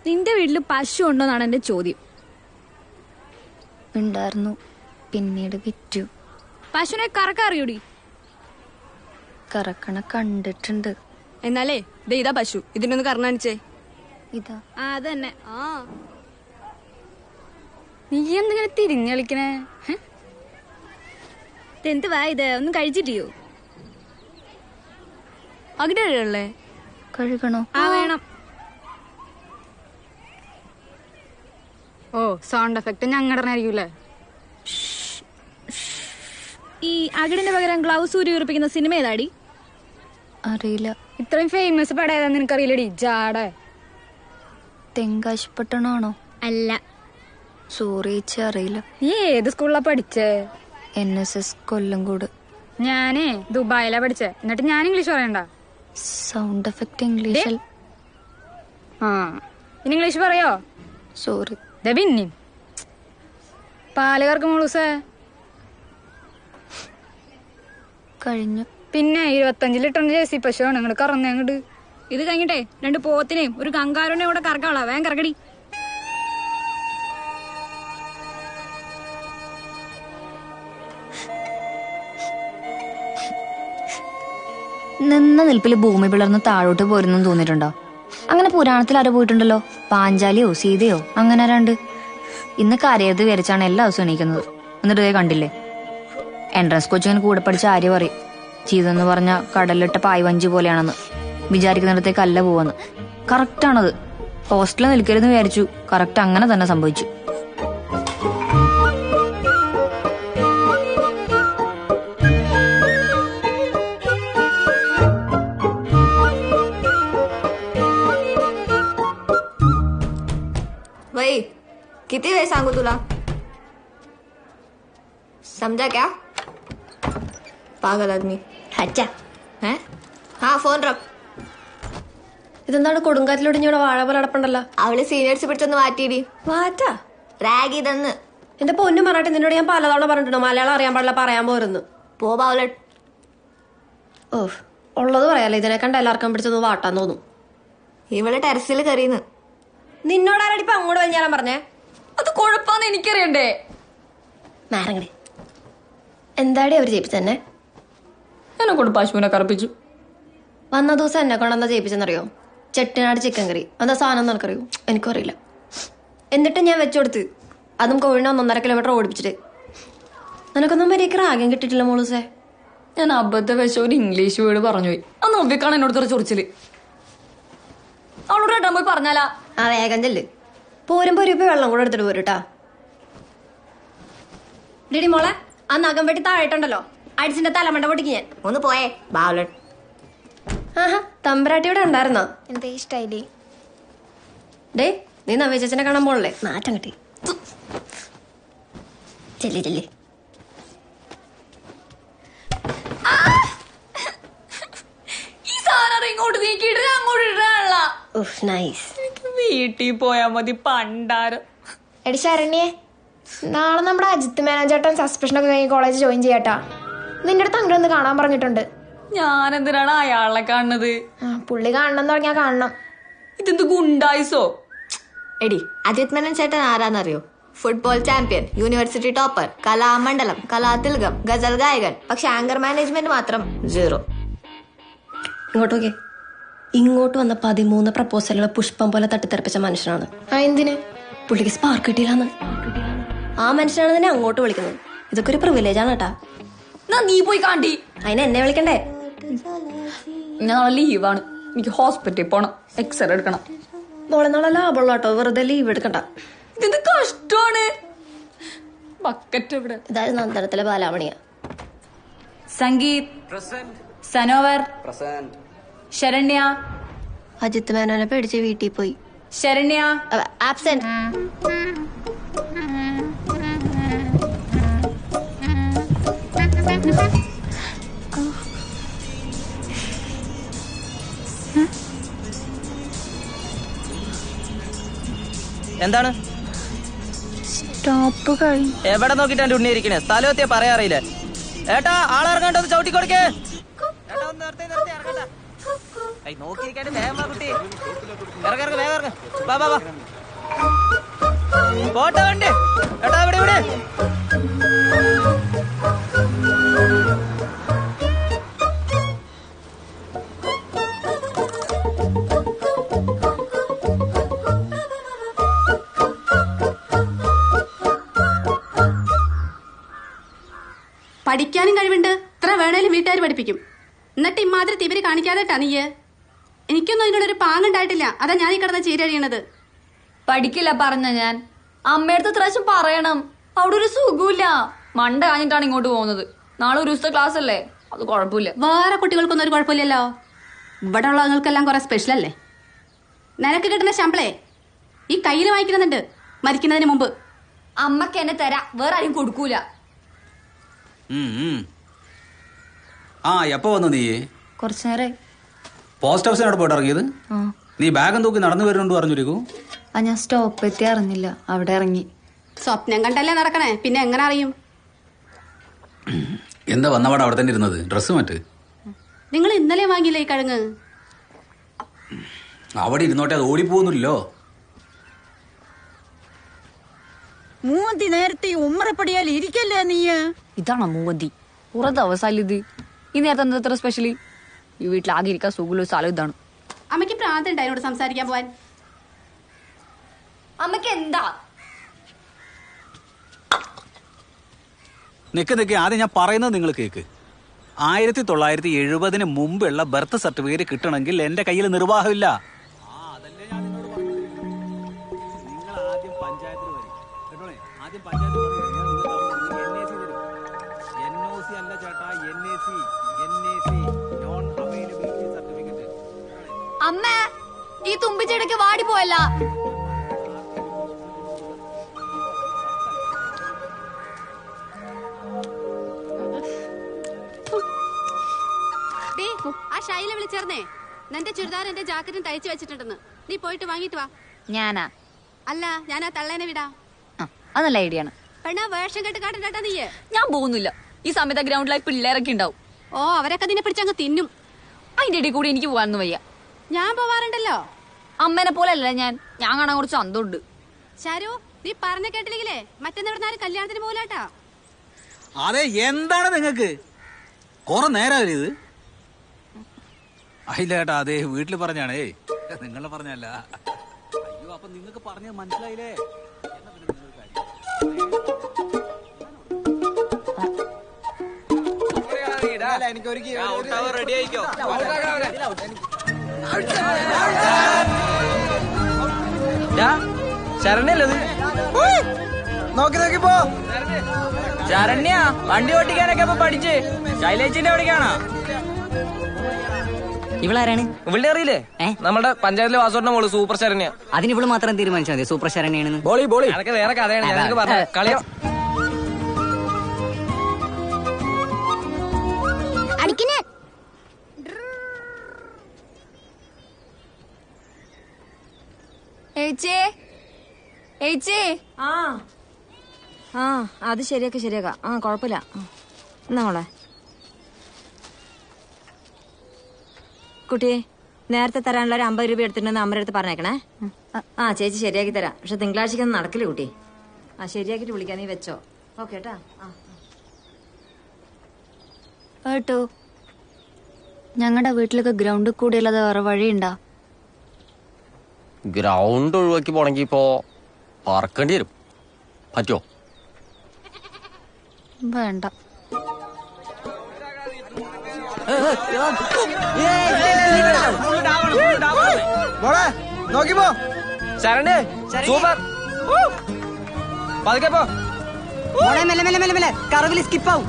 നിന്റെ വീട്ടില് പശു ഉണ്ടോന്നാണ് എന്റെ ചോദ്യം. ഉണ്ടായിരുന്നു, പിന്നീട് വിറ്റു. പശുവിനെ കറക്കാൻ അറിയൂടി? കറക്കണ കണ്ടിട്ടുണ്ട്. എന്നാലേ ഇതാ പശു, ഇതിനൊന്ന് കറണാണിച്ചേ. ഇതാ അതന്നെ. ആ നീ എന്തിങ്ങനെ തിരിഞ്ഞളിക്കണേ? എന്തുവാ ഇത്? ഒന്നും കഴിച്ചിട്ടിയോ? അകിടല്ലേ കഴുകണോ? ആ വേണം. ഓ സൗണ്ട് എഫക്ട് ഞങ്ങളുടെ ആയിരിക്കൂലേ. ഈ അകിടിന് പകരം ഗ്ലൗസ് ഊരി ഉറപ്പിക്കുന്ന സിനിമ ഏതാടി? അറിയില്ല. ഇത്രയും ഫേമസ് പടം ഏതാന്ന് നിനക്കറിയില്ലടി ജാട. തെങ്കാശിപ്പട്ടണമാണോ? അല്ല. സോറി ചേച്ചി, അറിയില്ല. നീ ഏത് സ്കൂളിലാ പഠിച്ചേ? NSS കൊല്ലംകോട്. ഞാനേ ദുബായിലാ പഠിച്ചേ. എന്നിട്ട് ഞാൻ ഇംഗ്ലീഷ് പറയണ്ട. സൗണ്ട് എഫക്ട് ഇംഗ്ലീഷിൽ. ആ ഇനി ഇംഗ്ലീഷ് പറയോ? സോറി. പിന്നെ പാല് കറക്കും മോളൂസേ. കഴിഞ്ഞു. പിന്നെ 25 ലിറ്ററിന്റെ ജേഴ്സി പശുവാണ് അങ്ങോട്ട് കറന്നേ അങ്ങോട്ട്. ഇത് കഴിഞ്ഞിട്ടേ 2 പോത്തിനെയും ഒരു കങ്കാരുനെയും കൂടെ കറക്കാളാ. വേഗം കറക്കടി. നിന്ന നിൽപ്പിൽ ഭൂമി പിളർന്ന് താഴോട്ട് പോരുന്നു തോന്നിയിട്ടുണ്ടോ? അങ്ങനെ പുരാണത്തിൽ ആരോ പോയിട്ടുണ്ടല്ലോ, പാഞ്ചാലിയോ സീതയോ അങ്ങനെ ആരാണ്ട്. ഇന്ന് കരയത് വിരച്ചാണ് എല്ലാ ദിവസവും എണീക്കുന്നത്. എന്നിട്ട് കണ്ടില്ലേ, എൻട്രൻസ് കോച്ചിങ്ങിന് കൂടെ പഠിച്ച ആര്യ പറയും ചെയ്തെന്ന് പറഞ്ഞ കടലിലിട്ട പായ്വഞ്ചി പോലെയാണെന്ന്. വിചാരിക്കുന്നിടത്തേക്ക് അല്ല പോവെന്ന്. കറക്റ്റാണത്. ഹോസ്റ്റലിൽ നിൽക്കരുതെന്ന് വിചാരിച്ചു, കറക്റ്റ് അങ്ങനെ തന്നെ സംഭവിച്ചു. वही किती वेळ सांगू तुला? समझा क्या? पागल आदमी. അച്ഛാ, हैं? हाँ फोन रख. ഇതെന്താണ് കൊടുങ്കാറ്റിലൊടിഞ്ഞൂടെ വാഴ പോലെ അടപ്പുണ്ടല്ലോ? അവള് സീനിയേഴ്സ് പിടിച്ചൊന്ന് മാറ്റിയിടി. വാറ്റാ റാഗ് ഇതെന്ന്. എന്റെ പൊന്നും പറഞ്ഞിട്ട് നിന്നോട് ഞാൻ പലതവണ പറഞ്ഞിട്ടുണ്ടോ മലയാളം അറിയാൻ പാടില്ല, പറയാൻ പോരുന്നു. പോ ബാവല. ഓ ഉള്ളത് പറയാലോ, ഇതിനെ കണ്ട എല്ലാവർക്കും പിടിച്ചൊന്ന് വാട്ടാൻ തോന്നും. ഇവള് ടെറസിൽ കയറിയെന്ന്. നിന്നോടാരടി ഇപ്പൊ അങ്ങോട്ട് വലിഞ്ഞാൻ പറഞ്ഞേ? അത് കുഴപ്പമെന്ന് എനിക്കറിയണ്ടേ. മാരങ്ങടി എന്താടി അവര് ജയിപ്പിച്ചെന്നെ? എന്നെ കൊണ്ട് പശുവിനെ കറപ്പിച്ചു. വന്ന ദിവസം എന്നെ കൊണ്ടെന്താ ജയിപ്പിച്ചെന്നറിയോ? ചെട്ടിനാട് ചിക്കൻ കറി. എന്താ സാധനം നിനക്കറിയോ? എനിക്കും അറിയില്ല. എന്നിട്ട് ഞാൻ വെച്ചുകൊടുത്ത്, അതും കോഴിനെ 1.5 കിലോമീറ്റർ ഓടിപ്പിച്ചിട്ട്. നിനക്കൊന്നും മര്യാദക്ക് റാഗ്യം കിട്ടിയിട്ടില്ല മോളൂസേ. ഞാൻ അബദ്ധ വെച്ച ഒരു ഇംഗ്ലീഷ് വേർഡ് പറഞ്ഞുപോയി. അന്ന് ഒബ്ബിക്കാണ് എന്നോട് തെറി ചൊറിച്ചില്. അവളോട് ഏട്ടാൻ പോയി പറഞ്ഞാലാ? ആ വേഗം ചെല്ല്. പോരുമ്പോ ഒരു വെള്ളം കൂടെ എടുത്തിട്ട് പോരുട്ടാ. ഡിഡി മോളെ, ആ നഖം വെട്ടി താഴെട്ടുണ്ടല്ലോ, അടിച്ചിന്റെ തലമണ്ട പൊട്ടിക്ക് ഞാൻ. ഒന്ന് പോയേ ബാവല. ആഹാ, തമ്പരാട്ടി ഇവിടെ ഉണ്ടായിരുന്നോ? എന്താ ഇഷ്ടായില്ലേ? ഡേ, നീ നവ്യ ചേച്ചനെ കാണാൻ പോണല്ലേ? നാറ്റം കിട്ടി. ചെല്ലി ചെല്ലി. ഈ സാധനം ഇങ്ങോട്ട് നീക്കിയിട്ട് അങ്ങോട്ട് ഇടാനുള്ള. ഉഫ്, നൈസ്. വീട്ടിൽ പോയാ മതി പണ്ടാരം. എടി ശരണ്യെ, നാളെ നമ്മുടെ അജിത്ത് മാനേജേട്ടൻ സസ്പെൻഷനൊക്കെ കഴിഞ്ഞ് കോളേജ് ജോയിൻ ചെയ്യാട്ടാ. നിന്റെ അടുത്ത് അങ്ങോട്ട് ഒന്ന് കാണാൻ പറഞ്ഞിട്ടുണ്ട്. ഞാൻ എന്തിനാണ് അയാളെ കാണുന്നത്? പുള്ളി കാണണം തുടങ്ങിയാ കാണണം. ഇതെന്ത് ഗുണ്ടായിസോ? എടി അജിത് മേനൻ ചേട്ടൻ ആരാന്നറിയോ? Football champion, university topper, Kalamandalam, Kalathilakam, ഗസൽ ഗായകൻ. പക്ഷെ ആങ്കർ മാനേജ്മെന്റ് മാത്രം 0. ഇങ്ങോട്ട് നോക്കിയേ. ഇങ്ങോട്ട് വന്ന 13 പ്രപ്പോസലുകൾ പുഷ്പം പോലെ തട്ടിത്തെറിപ്പിച്ച മനുഷ്യനാണ്. എന്തിന്? പുള്ളിക്ക് സ്പാർക്ക് കിട്ടിയില്ലാന്ന്. ആ മനുഷ്യനാണ് തന്നെ അങ്ങോട്ട് വിളിക്കുന്നത്. ഇതൊക്കെ ഒരു പ്രിവിലേജ് ആണ് കേട്ടാ. നീ പോയി കാണ്ടി. അതിന് എന്നെ വിളിക്കണ്ടേ? ഞാൻ നാളെ ലീവാണ്. എനിക്ക് ഹോസ്പിറ്റലിൽ പോണം, എക്സ്റേ എടുക്കണം. മോളെ നാളെ ലാഭമുള്ള കേട്ടോ, വെറുതെ ലീവ് എടുക്കണ്ട. ഇതെന്ത് കഷ്ടമാണ്. ബക്കറ്റ് എവിടെ? ഇതായത് നന്ദനത്തിലെ ബാലാമണിയാ. സംഗീത്, സനോവർ, ശരണ്യ. അജിത്ത് മേനോനെ പേടിച്ച് വീട്ടിൽ പോയി. ശരണ്യ ആബ്സെന്റ്. എന്താണ്? സ്റ്റോപ്പ് കഴിഞ്ഞു. എവിടെ നോക്കിട്ടാണ് ഉണ്ണിയിരിക്കണേ? സ്ഥലം എത്തിയാ പറയാറിയില്ലേ? ഏട്ടാ, ആളിറങ്ങാണ്ടോ? ചവിട്ടി കൊടുക്കേ. ഏട്ടാ, ഒന്ന് നിർത്തി ഇറങ്ങണ്ട. നോക്കിയിരിക്കാണ്ട് വേഗം വാ കുട്ടി. ഇറങ്ങ ഇറങ്ങ വേഗം ഇറങ്ങ. വാ വാ വാ. പോട്ടെ വണ്ടി. എടാ ഇവിടെ ഇവിടെ. പഠിക്കാനും കഴിവുണ്ട്, ഇത്ര വേണേലും വീട്ടുകാർ പഠിപ്പിക്കും. എന്നിട്ട് ഇമാതിരി തിവര് കാണിക്കാതെട്ടാ നീയ്. എനിക്കൊന്നും അതിനുള്ളൊരു പാങ്ങുണ്ടായിട്ടില്ല. അതാ ഞാൻ ഈ കിടന്ന ചീരഴിയണത്. പഠിക്കില്ല പറഞ്ഞ ഞാൻ. അമ്മയടുത്ത് ഇത്രാവശ്യം പറയണം. അവിടെ ഒരു സുഖമില്ല. മണ്ട കാഞ്ഞിട്ടാണ് ഇങ്ങോട്ട് പോകുന്നത്. നാളെ ഒരു ദിവസത്തെ ക്ലാസ് അല്ലേ, അത് കുഴപ്പമില്ല. വേറെ കുട്ടികൾക്കൊന്നും ഒരു കുഴപ്പമില്ലല്ലോ. ഇവിടെ ഉള്ളവർക്കെല്ലാം കുറെ സ്പെഷ്യൽ അല്ലേ. നിനക്ക് കിട്ടുന്ന ശമ്പളേ ഈ കയ്യിൽ വാങ്ങിക്കുന്നുണ്ട് മരിക്കുന്നതിന് മുമ്പ്. അമ്മക്ക് എന്നെ തരാ, വേറെ ആരും കൊടുക്കൂല. ആ എപ്പോ വന്നു നീ? കുറച്ചു നേരം. പോസ്റ്റ് ഓഫീസിനോട് പോയിട്ട് ഇറങ്ങിയത്? നീ ബാഗും തൂക്കി നടന്നു വരുന്നുണ്ട് പറഞ്ഞിരിക്കൂ. ആ ഞാൻ സ്റ്റോപ്പ് എത്തി അറിഞ്ഞില്ല, അവിടെ ഇറങ്ങി. സ്വപ്നം കണ്ടല്ലേ നടക്കണേ, പിന്നെ എങ്ങനെ അറിയും? എന്താ വന്നപാട് അവിടെ തന്നെ ഇരുന്നത്? ഡ്രസ്സ് മാറ്റ്. നിങ്ങൾ ഇന്നലെ വാങ്ങിയില്ലേ ഈ കിഴങ്ങ്? അവിടെ ഇരുന്നോട്ടെ, അത് ഓടിപ്പോകുന്നില്ലോ. മൂവന്തി നേരത്തെ ഉമ്മറപ്പടിയാൽ ഇരിക്കല്ലേ നീ? ഇതാണോ മൂവന്തി? കുറെ ദിവസമല്ല ഇത്. ഈ നേരത്തെ എന്താ ഇത്ര സ്പെഷ്യലി? ഈ വീട്ടിലാകെ ഇരിക്കാൻ സുഖമുള്ള സ്ഥലം ഇതാണ്. അമ്മയ്ക്ക് പ്രാന്തണ്ട എന്നോട് സംസാരിക്കാൻ പോവാൻ? അമ്മക്ക് എന്താ? നിക്ക് ആദ്യം ഞാൻ പറയുന്നത് നിങ്ങൾ കേക്ക്. 1970 മുമ്പുള്ള ബർത്ത് സർട്ടിഫിക്കറ്റ് കിട്ടണമെങ്കിൽ എന്റെ കയ്യിൽ നിർവാഹമില്ല. അമ്മ, ഈ തുമ്പിച്ചെടിക്ക് വാടി പോയല്ല. ആ ഷൈല വിളിച്ചേർന്നേ, നിന്റെ ചുരിദാർ എന്റെ ജാക്കറ്റും തയ്ച്ചു വെച്ചിട്ടുണ്ടെന്ന്. നീ പോയിട്ട് വാങ്ങിട്ട് വാ. ഞാനാ? അല്ല, ഞാൻ ആ തള്ളേനെ വിടാ. അത് നല്ല ഐഡിയ ആണ്. പെണ്ണ വേഷം കെട്ട് കാട്ടണ്ടാ നീയെ. ഞാൻ പോകുന്നില്ല. ഈ സമയത്ത് ഗ്രൗണ്ടിലായി പിള്ളേരൊക്കെ ഉണ്ടാവും. ഓ, അവരൊക്കെ നിന്നെ പിടിച്ചങ്ങ് തിന്നും. അതിന്റെ ഇടയിൽ കൂടി എനിക്ക് പോകാനൊന്നും വയ്യ. ഞാൻ പോവാറുണ്ടല്ലോ. അമ്മേനെ പോലെ അല്ല ഞാൻ കാണാൻ കുറച്ച് അന്തമുണ്ട്. ശരു, നീ പറഞ്ഞ കേട്ടില്ലെങ്കിലേ മറ്റന്നാരും കല്യാണത്തിന് പോലാട്ടാ. അതെ, എന്താണ് നിങ്ങക്ക്? കൊറേ നേരമല്ലേ ഇത്? അയില്ല ചേട്ടാ, അതെ വീട്ടിൽ പറഞ്ഞാണേ, നിങ്ങളെ പറഞ്ഞല്ല. അയ്യോ, അപ്പൊ നിങ്ങക്ക് പറഞ്ഞത് മനസ്സിലായില്ലേ? ശരണ്യല്ലത്? നോക്കി നോക്കി പോ. ശരണ്യ വണ്ടി ഓട്ടിക്കാനൊക്കെ ഇപ്പൊ പഠിച്ച് ശൈലേച്ചിന്റെ അവിടേക്കാണോ? ഇവളാരാണ്? ഇവിടെ അറിയില്ലേ? നമ്മുടെ പഞ്ചായത്തിലെ വാസോട്ടിന്റെ മോള് സൂപ്പർ ശരണ്യ. അതിന് ഇവള് മാത്രം തീരുമാനിച്ചാൽ മതി സൂപ്പർ ശരണ്യാണെന്ന്. ബോളി ബോളി അതൊക്കെ വേറെ കഥയാണ്. ഞങ്ങൾക്ക് പറഞ്ഞ കളിയോ അടിക്കണേ. ആ അത് ശരിയാക്കാം. ആ കുഴപ്പമില്ല. എന്നാ മോളെ കുട്ടിയെ, നേരത്തെ തരാനുള്ള ഒരു 50 രൂപ എടുത്തിട്ടുണ്ടെന്ന് അമ്മയുടെ അടുത്ത് പറഞ്ഞേക്കണേ. ആ ചേച്ചി ശരിയാക്കി തരാം. പക്ഷെ തിങ്കളാഴ്ചക്കൊന്നും നടക്കില്ല കുട്ടി. ആ ശരിയാക്കിട്ട് വിളിക്കാൻ നീ വെച്ചോ. ഓക്കെ കേട്ടാ. കേട്ടോ, ഞങ്ങളുടെ വീട്ടിലൊക്കെ ഗ്രൗണ്ട് കൂടിയല്ലാതെ വേറെ വഴിയുണ്ടാ? ഗ്രൗണ്ട് ഒഴിവാക്കി പോണെങ്കി ഇപ്പോ പറക്കേണ്ടി വരും. പറ്റോ? വേണ്ട. നോക്കി പോ. ശരണ്യ സൂപ്പർ. പതുക്കെ പോ. മെല്ലെ കറവില് സ്കിപ്പാവും.